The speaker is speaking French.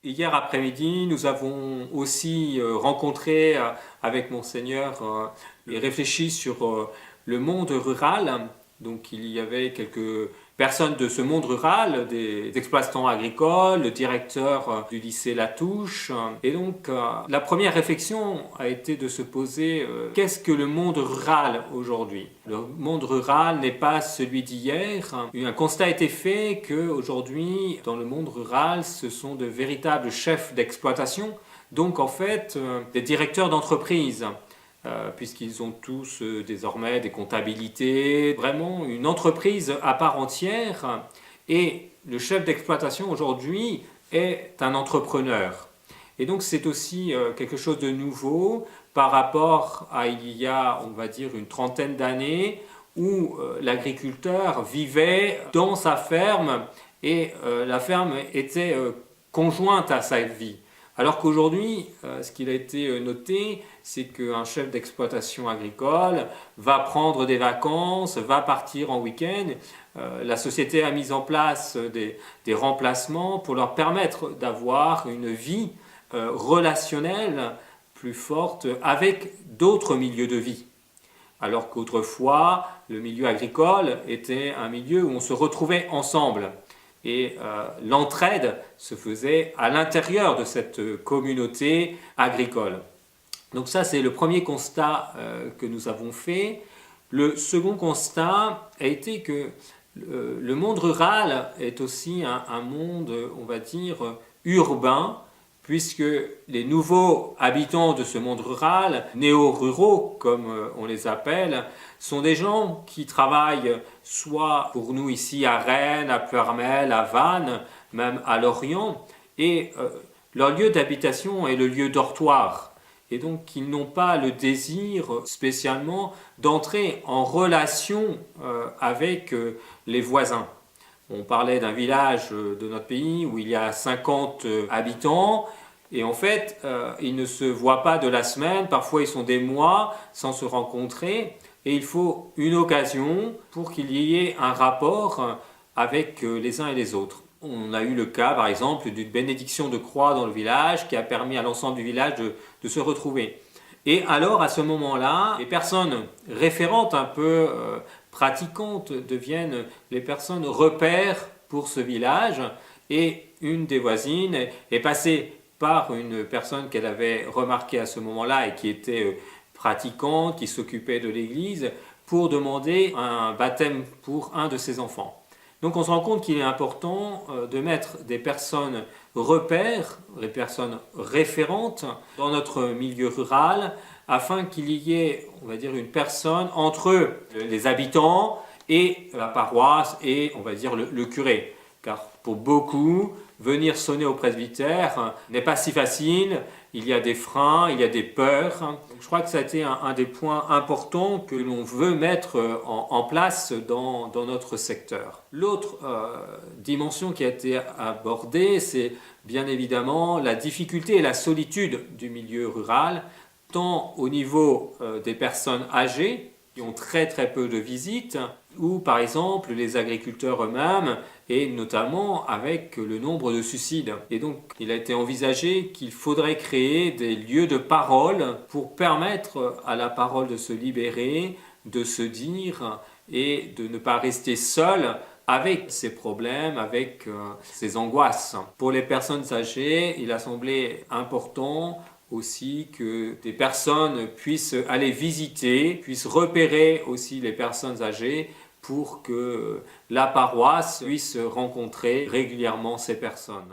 Hier après-midi, nous avons aussi rencontré avec Monseigneur et réfléchi sur le monde rural. Donc il y avait quelques personnes de ce monde rural, des exploitants agricoles, le directeur du lycée Latouche. Et donc la première réflexion a été de se poser qu'est-ce que le monde rural aujourd'hui? Le monde rural n'est pas celui d'hier. Un constat a été fait qu'aujourd'hui, dans le monde rural, ce sont de véritables chefs d'exploitation, donc en fait des directeurs d'entreprise. Puisqu'ils ont tous désormais des comptabilités, vraiment une entreprise à part entière. Et le chef d'exploitation aujourd'hui est un entrepreneur. Et donc c'est aussi quelque chose de nouveau par rapport à il y a, on va dire, une trentaine d'années où l'agriculteur vivait dans sa ferme et la ferme était conjointe à sa vie. Alors qu'aujourd'hui, ce qu'il a été noté, c'est qu'un chef d'exploitation agricole va prendre des vacances, va partir en week-end. La société a mis en place des remplacements pour leur permettre d'avoir une vie relationnelle plus forte avec d'autres milieux de vie. Alors qu'autrefois, le milieu agricole était un milieu où on se retrouvait ensemble. Et l'entraide se faisait à l'intérieur de cette communauté agricole. Donc ça, c'est le premier constat que nous avons fait. Le second constat a été que le monde rural est aussi un monde, on va dire, urbain, puisque les nouveaux habitants de ce monde rural, néo-ruraux comme on les appelle, sont des gens qui travaillent soit pour nous ici à Rennes, à Ploërmel, à Vannes, même à Lorient, et leur lieu d'habitation est le lieu dortoir. Et donc ils n'ont pas le désir spécialement d'entrer en relation avec les voisins. On parlait d'un village de notre pays où il y a 50 habitants et en fait, ils ne se voient pas de la semaine, parfois ils sont des mois sans se rencontrer et il faut une occasion pour qu'il y ait un rapport avec les uns et les autres. On a eu le cas par exemple d'une bénédiction de croix dans le village qui a permis à l'ensemble du village de se retrouver. Et alors à ce moment-là, les personnes référentes un peu pratiquantes deviennent les personnes repères pour ce village et une des voisines est passée par une personne qu'elle avait remarquée à ce moment-là et qui était pratiquante, qui s'occupait de l'église pour demander un baptême pour un de ses enfants. Donc on se rend compte qu'il est important de mettre des personnes repères, des personnes référentes dans notre milieu rural afin qu'il y ait, on va dire, une personne entre les habitants et la paroisse et, on va dire, le curé. Car pour beaucoup, venir sonner au presbytère n'est pas si facile, il y a des freins, il y a des peurs. Je crois que ça a été un des points importants que l'on veut mettre en place dans notre secteur. L'autre dimension qui a été abordée, c'est bien évidemment la difficulté et la solitude du milieu rural, tant au niveau des personnes âgées, qui ont très peu de visites, ou par exemple les agriculteurs eux-mêmes, et notamment avec le nombre de suicides. Et donc il a été envisagé qu'il faudrait créer des lieux de parole pour permettre à la parole de se libérer, de se dire et de ne pas rester seul avec ses problèmes, avec ses angoisses. Pour les personnes âgées, il a semblé important aussi que des personnes puissent aller visiter, puissent repérer aussi les personnes âgées pour que la paroisse puisse rencontrer régulièrement ces personnes.